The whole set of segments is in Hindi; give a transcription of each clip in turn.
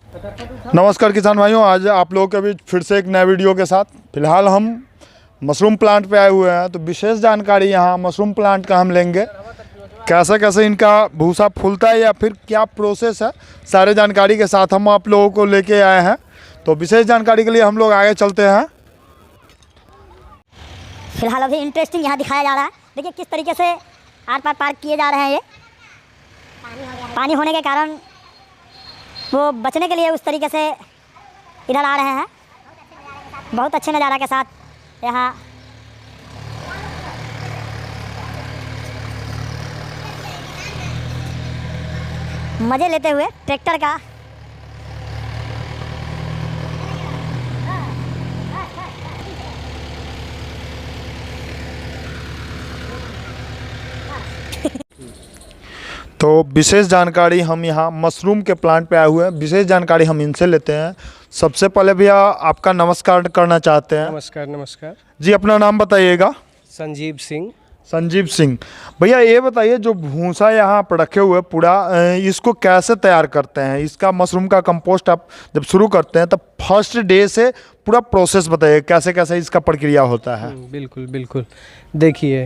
नमस्कार किसान भाइयों, आज आप लोगों के बीच फिर से एक नए वीडियो के साथ। फिलहाल हम मशरूम प्लांट पे आए हुए हैं, तो विशेष जानकारी यहाँ मशरूम प्लांट का हम लेंगे। कैसे कैसे इनका भूसा फूलता है या फिर क्या प्रोसेस है, सारे जानकारी के साथ हम आप लोगों को लेके आए हैं। तो विशेष जानकारी के लिए हम लोग आगे चलते हैं। फिलहाल अभी इंटरेस्टिंग यहाँ दिखाया जा रहा है। देखिए किस तरीके से आर पार पार किए जा रहे हैं। ये पानी होने के कारण वो बचने के लिए उस तरीके से इधर आ रहे हैं। बहुत अच्छे नज़ारा के साथ यहाँ मज़े लेते हुए ट्रैक्टर का तो विशेष जानकारी हम यहाँ मशरूम के प्लांट पे आए हुए हैं। विशेष जानकारी हम इनसे लेते हैं। सबसे पहले भैया आपका नमस्कार करना चाहते हैं। नमस्कार। नमस्कार जी, अपना नाम बताइएगा। संजीव सिंह। संजीव सिंह भैया, ये बताइए जो भूसा यहाँ पर रखे हुए पूरा, इसको कैसे तैयार करते हैं? इसका मशरूम का कंपोस्ट आप जब शुरू करते हैं तब फर्स्ट डे से पूरा प्रोसेस बताइए, कैसे कैसे इसका प्रक्रिया होता है। बिल्कुल बिल्कुल। देखिए,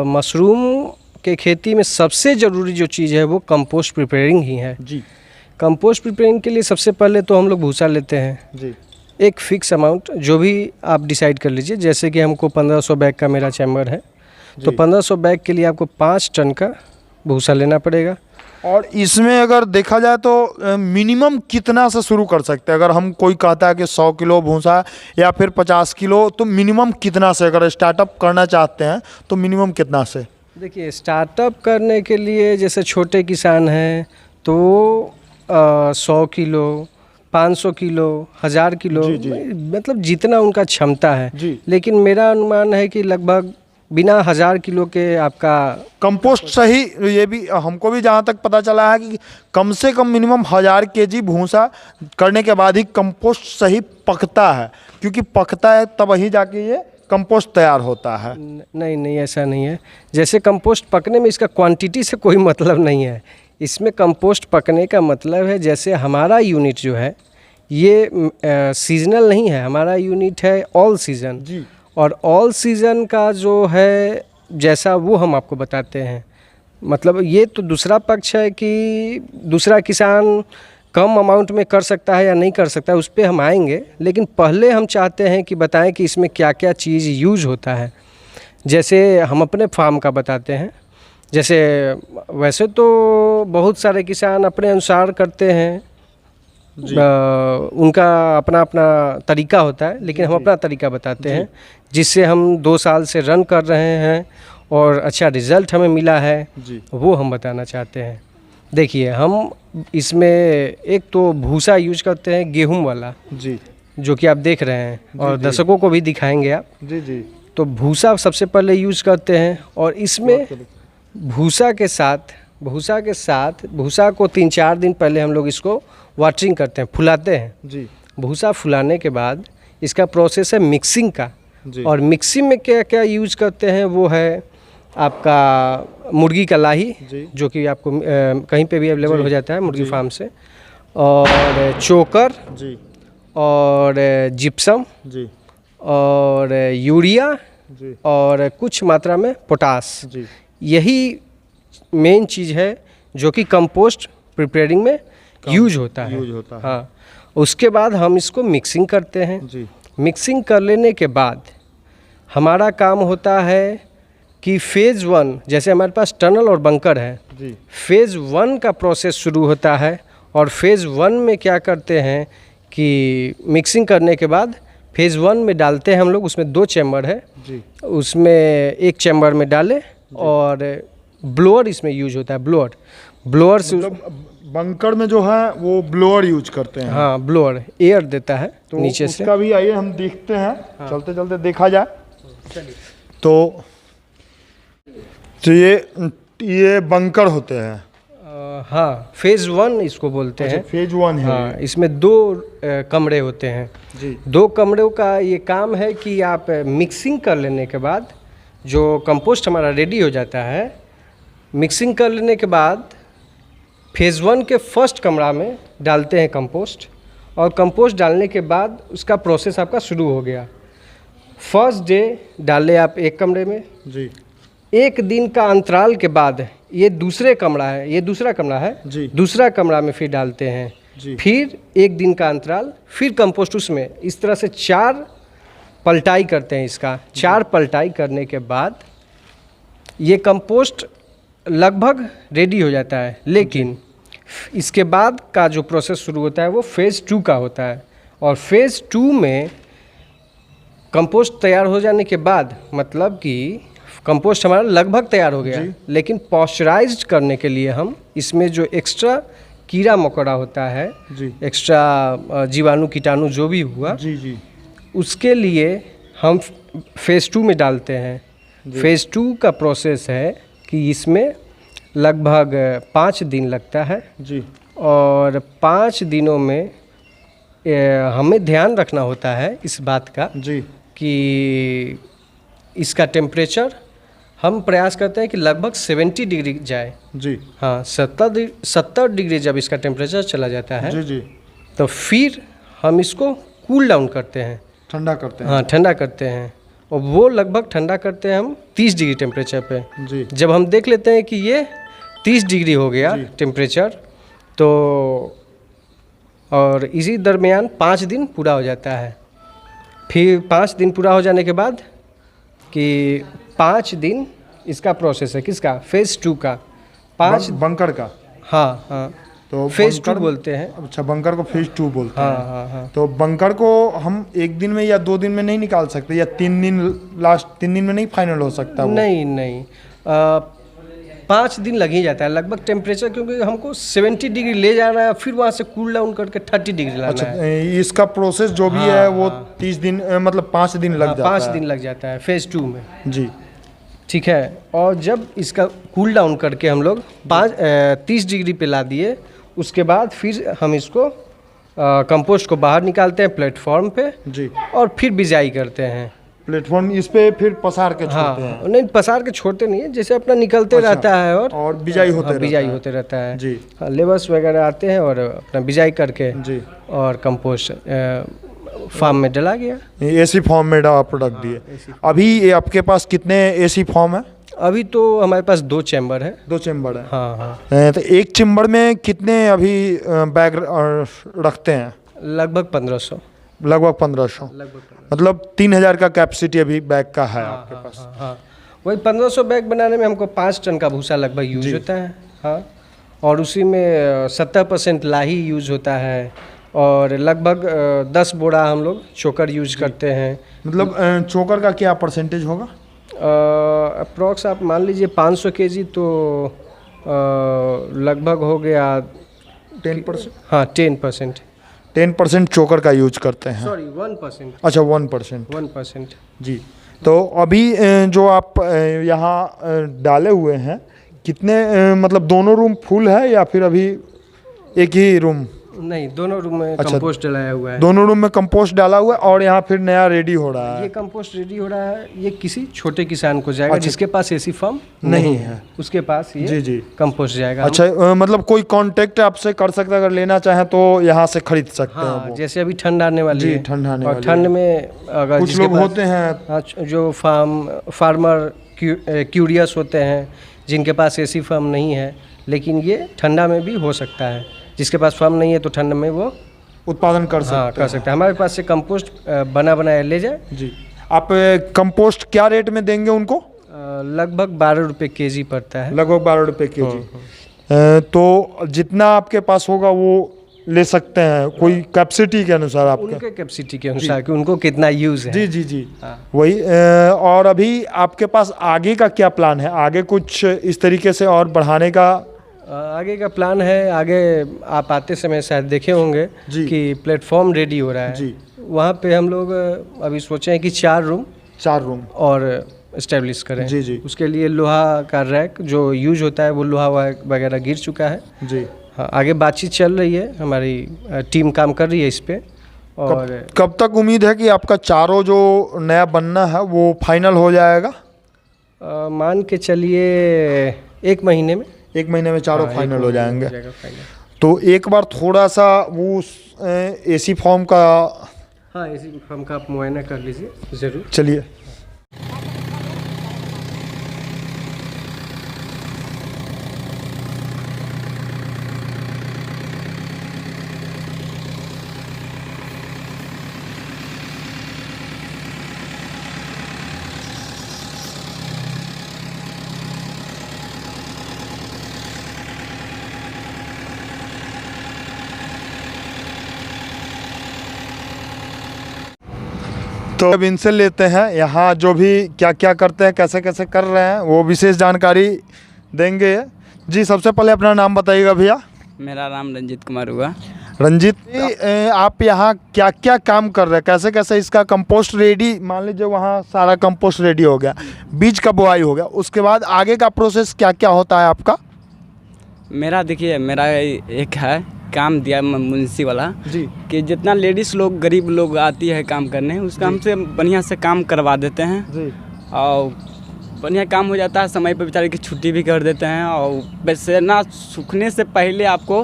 मशरूम के खेती में सबसे ज़रूरी जो चीज़ है वो कंपोस्ट प्रिपेयरिंग ही है जी। कंपोस्ट प्रिपेयरिंग के लिए सबसे पहले तो हम लोग भूसा लेते हैं जी। एक फ़िक्स अमाउंट जो भी आप डिसाइड कर लीजिए। जैसे कि हमको 1500 बैग का मेरा चैम्बर है, तो 1500 बैग के लिए आपको 5 टन का भूसा लेना पड़ेगा। और इसमें अगर देखा जाए तो मिनिमम कितना से शुरू कर सकते हैं? अगर हम कोई कहता है कि 100 किलो भूसा या फिर 50 किलो, तो मिनिमम कितना से अगर स्टार्टअप करना चाहते हैं तो मिनिमम कितना से? देखिए, स्टार्टअप करने के लिए जैसे छोटे किसान हैं तो 100 किलो, 500 किलो, 1000 किलो, मतलब जितना उनका क्षमता है जी। लेकिन मेरा अनुमान है कि लगभग बिना 1000 किलो के आपका कंपोस्ट सही, ये भी हमको भी जहाँ तक पता चला है कि कम से कम मिनिमम 1000 केजी भूसा करने के बाद ही कंपोस्ट सही पकता है, क्योंकि पकता है तब ही जाके ये कंपोस्ट तैयार होता है। नहीं नहीं, ऐसा नहीं है। जैसे कंपोस्ट पकने में इसका क्वांटिटी से कोई मतलब नहीं है। इसमें कंपोस्ट पकने का मतलब है, जैसे हमारा यूनिट जो है ये सीजनल नहीं है, हमारा यूनिट है ऑल सीज़न जी। और ऑल सीज़न का जो है जैसा वो हम आपको बताते हैं। मतलब ये तो दूसरा पक्ष है कि दूसरा किसान कम अमाउंट में कर सकता है या नहीं कर सकता है, उस पर हम आएंगे। लेकिन पहले हम चाहते हैं कि बताएं कि इसमें क्या क्या चीज़ यूज होता है। जैसे हम अपने फार्म का बताते हैं। जैसे वैसे तो बहुत सारे किसान अपने अनुसार करते हैं, उनका अपना अपना तरीका होता है, लेकिन हम अपना तरीका बताते हैं जिससे हम 2 साल से रन कर रहे हैं और अच्छा रिज़ल्ट हमें मिला है जी। वो हम बताना चाहते हैं। देखिए, हम इसमें एक तो भूसा यूज करते हैं गेहूं वाला जी, जो कि आप देख रहे हैं और दर्शकों को भी दिखाएंगे आप जी जी। तो भूसा सबसे पहले यूज करते हैं और इसमें भूसा के साथ भूसा को 3-4 दिन पहले हम लोग इसको वाटरिंग करते हैं, फुलाते हैं जी। भूसा फुलाने के बाद इसका प्रोसेस है मिक्सिंग का जी। और मिक्सिंग में क्या क्या यूज करते हैं वो है आपका मुर्गी का लाही, जो कि आपको कहीं पे भी अवेलेबल हो जाता है मुर्गी फार्म से, और चोकर जी, और जिप्सम जी, और यूरिया जी, और कुछ मात्रा में पोटास जी। यही मेन चीज़ है जो कि कंपोस्ट प्रिपेयरिंग में यूज होता है। हाँ, उसके बाद हम इसको मिक्सिंग करते हैं जी। मिक्सिंग कर लेने के बाद हमारा काम होता है कि फेज़ 1, जैसे हमारे पास टनल और बंकर है जी। फेज़ 1 का प्रोसेस शुरू होता है और फेज़ 1 में क्या करते हैं कि मिक्सिंग करने के बाद फेज़ 1 में डालते हैं हम लोग। उसमें 2 चैम्बर है जी। उसमें एक चैम्बर में डालें और ब्लोअर इसमें यूज होता है। ब्लोअर से बंकर में जो है वो ब्लोअर यूज करते हैं। हाँ, ब्लोअर एयर देता है तो नीचे से। उसका भी आइए हम देखते हैं। हाँ। चलते चलते देखा जाए तो ये बंकर होते हैं। हाँ, फेज़ 1 इसको बोलते हैं। फेज़ 1 है। हाँ, इसमें 2 कमरे होते हैं जी। 2 कमरों का ये काम है कि आप मिक्सिंग कर लेने के बाद जो कंपोस्ट हमारा रेडी हो जाता है, मिक्सिंग कर लेने के बाद फेज़ 1 के फर्स्ट कमरा में डालते हैं कंपोस्ट, और कंपोस्ट डालने के बाद उसका प्रोसेस आपका शुरू हो गया। फर्स्ट डे डाले आप एक कमरे में, जी, एक दिन का अंतराल के बाद ये दूसरा कमरा है जी, दूसरा कमरा में फिर डालते हैं, जी, फिर एक दिन का अंतराल, फिर कंपोस्ट उसमें, इस तरह से 4 पलटाई करते हैं इसका। 4 पलटाई करने के बाद ये कंपोस्ट लगभग रेडी हो जाता है। लेकिन इसके बाद का जो प्रोसेस शुरू होता है वो फेज़ 2 का होता है, और फेज़ 2 में कंपोस्ट तैयार हो जाने के बाद, मतलब कि कंपोस्ट हमारा लगभग तैयार हो गया, लेकिन पॉस्चराइज्ड करने के लिए हम इसमें जो एक्स्ट्रा कीड़ा मकोड़ा होता है, जी, एक्स्ट्रा जीवाणु कीटाणु जो भी हुआ, जी, जी, उसके लिए हम फेज़ 2 में डालते हैं। फेज़ 2 का प्रोसेस है कि इसमें लगभग 5 दिन लगता है, जी, और 5 दिनों में हमें ध्यान रखना होता है इस बात का जी, कि इसका टेम्परेचर हम प्रयास करते हैं कि लगभग 70 डिग्री जाए। जी, हाँ, 70 डिग्री जब इसका टेम्परेचर चला जाता है, जी, जी, तो फिर हम इसको कूल डाउन करते हैं। ठंडा करते हैं। हाँ, ठंडा करते हैं, और वो लगभग ठंडा करते हैं हम 30 डिग्री टेम्परेचर पे। जी, जब हम देख लेते हैं कि ये 30 डिग्री हो गया टेम्परेचर, तो और इसी दरमियान 5 दिन पूरा हो जाता है। फिर 5 दिन पूरा हो जाने के बाद कि 5 दिन इसका प्रोसेस है, किसका? फेज़ 2 का। 5 बंकर का। हाँ हाँ, तो फेज़ 2 बंकर बोलते हैं। अच्छा, बंकर को फेज 2 बोलते हाँ हैं। हाँ हाँ। तो बंकर को हम एक दिन में या 2 दिन में नहीं निकाल सकते, या 3 दिन, लास्ट 3 दिन में नहीं फाइनल हो सकता वो? नहीं नहीं, 5 दिन लग ही जाता है लगभग टेम्परेचर, क्योंकि हमको 70 डिग्री ले जाना है, फिर वहाँ से कूल डाउन करके 30 डिग्री लाना अच्छा, है। इसका प्रोसेस जो भी है वो 30 दिन, मतलब 5 दिन लग जाता 5 है। दिन लग जाता है फेज़ 2 में। जी, ठीक है, और जब इसका कूल डाउन करके हम लोग 30 डिग्री पे ला दिए, उसके बाद फिर हम इसको कंपोस्ट को बाहर निकालते हैं प्लेटफॉर्म पे, जी, और फिर बिजाई करते हैं। प्लेटफॉर्म इस पे फिर पसार के छोड़ते हाँ, हैं। नहीं पसार के छोड़ते नहीं है, जैसे अपना निकलते अच्छा, रहता है, और बिजाई होते हाँ, बिजाई रहता है। होते रहता है। जी, हाँ, लेबर्स वगैरह आते हैं और अपना बिजाई करके, जी, और कंपोस्ट फार्म में डला गया। एसी फॉर्म में आप रख दिए। अभी ये आपके पास कितने एसी फॉर्म है? अभी तो हमारे पास 2 चैम्बर है। 2 चेम्बर है। हाँ हाँ, तो एक चेम्बर में कितने अभी बैग रखते हैं? लगभग 1500। लगभग 1500, मतलब 3000 का कैपेसिटी अभी बैग का है आपके पास। हाँ हाँ, वही 1500 बैग बनाने में हमको 5 टन का भूसा लगभग यूज होता है। हाँ, और उसी में 70% लाही यूज होता है, और लगभग 10 बोरा हम लोग चोकर यूज करते हैं। मतलब चोकर का क्या परसेंटेज होगा? अप्रॉक्स आप मान लीजिए 500 केजी, तो लगभग हो गया 10%। हाँ 10%। 10% चोकर का यूज करते हैं। सॉरी 1%। अच्छा, 1%। 1%। जी, तो अभी जो आप यहाँ डाले हुए हैं, कितने मतलब दोनों रूम फुल है या फिर अभी एक ही रूम? नहीं, दोनों रूम में अच्छा, कंपोस्ट डलाया हुआ है। दोनों रूम में कंपोस्ट डाला हुआ है, और यहाँ फिर नया रेडी हो रहा ये है। कंपोस्ट रेडी हो रहा है, ये किसी छोटे किसान को जाएगा अच्छा, जिसके पास एसी फार्म नहीं है, उसके पास ये जी, जी। कंपोस्ट जाएगा। अच्छा, मतलब कोई कांटेक्ट आपसे कर सकता है, अगर लेना चाहें तो यहाँ से खरीद सकते हैं हाँ, वो। जैसे अभी ठंड आने वाली जी, है, ठंड आने और वाली ठंड है। में अगर कुछ जिसके लोग पास- होते हैं, हाँ, जो फार्मर क्यूरियस होते हैं, जिनके पास एसी फार्म नहीं है, लेकिन ये ठंडा में भी हो सकता है। जिसके पास फार्म नहीं है तो ठंड में वो उत्पादन कर सकते हाँ कर सकता है। हमारे पास से कंपोस्ट बना बनाया ले जाए। जी, आप कंपोस्ट क्या रेट में देंगे उनको? लगभग 12 रुपये केजी पड़ता है। लगभग 12 रुपये केजी। तो जितना आपके पास होगा वो ले सकते हैं, कोई कैपेसिटी के अनुसार आपके? उनके कैपेसिटी के अनुसार कि उनको कितना यूज़ है। जी, जी, जी, हाँ। वही। और अभी आपके पास आगे का क्या प्लान है? आगे कुछ इस तरीके से और बढ़ाने का? आगे का प्लान है, आगे आप आते समय शायद देखे होंगे जी। कि प्लेटफॉर्म रेडी हो रहा है जी। वहाँ पे हम लोग अभी सोचे हैं कि 4 रूम और इस्टेब्लिश करें। जी, जी। उसके लिए लोहा का रैक जो यूज होता है, वो लोहा वगैरह गिर चुका है। जी। हाँ, आगे बातचीत चल रही है, हमारी टीम काम कर रही है इस पे। और कब तक उम्मीद है कि आपका चारों जो नया बनना है वो फाइनल हो जाएगा? मान के चलिए 1 महीने में। 1 महीने में चारों हाँ, फाइनल हो जाएंगे। जाएगा फाइनल। तो एक बार थोड़ा सा वो एसी फॉर्म का, हाँ, इसी फॉर्म का आप मुआयना कर लीजिए ज़रूर। चलिए। तो अब इनसे लेते हैं यहाँ जो भी क्या क्या करते हैं, कैसे कैसे कर रहे हैं, वो विशेष जानकारी देंगे। जी, सबसे पहले अपना नाम बताइएगा भैया। मेरा नाम रंजीत कुमार हुआ। रंजीत जी, आप यहाँ क्या क्या काम कर रहे हैं, कैसे कैसे इसका कंपोस्ट रेडी, मान लीजिए वहाँ सारा कंपोस्ट रेडी हो गया, बीज का बुआई हो गया, उसके बाद आगे का प्रोसेस क्या क्या होता है आपका? मेरा देखिए, मेरा एक है काम दिया मुंशी वाला जी। कि जितना लेडीज़ लोग गरीब लोग आती है काम करने, उसका हमसे बढ़िया से काम करवा देते हैं जी। और बढ़िया काम हो जाता है, समय पर बेचारे की छुट्टी भी कर देते हैं। और वैसे ना सूखने से पहले आपको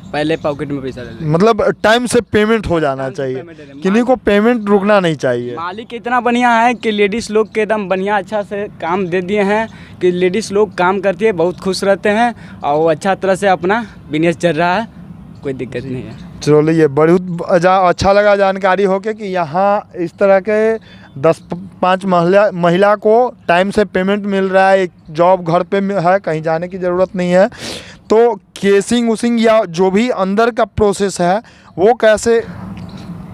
पहले पॉकेट में पैसा ले मतलब टाइम से पेमेंट हो जाना चाहिए, किन्हीं को पेमेंट रुकना नहीं चाहिए। मालिक इतना बढ़िया है कि लेडीज़ लोग के एकदम बढ़िया अच्छा से काम दे दिए हैं कि लेडीज़ लोग काम करती है, बहुत खुश रहते हैं और वो अच्छा तरह से अपना बिजनेस चल रहा है, कोई दिक्कत नहीं है। चलो, ये बहुत अच्छा लगा जानकारी होके कि यहाँ इस तरह के 10-5 महिला को टाइम से पेमेंट मिल रहा है, एक जॉब घर पे है, कहीं जाने की ज़रूरत नहीं है। तो केसिंग उसिंग या जो भी अंदर का प्रोसेस है वो कैसे,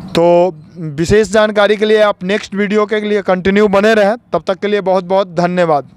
तो विशेष जानकारी के लिए आप नेक्स्ट वीडियो के लिए कंटिन्यू बने रहें। तब तक के लिए बहुत बहुत धन्यवाद।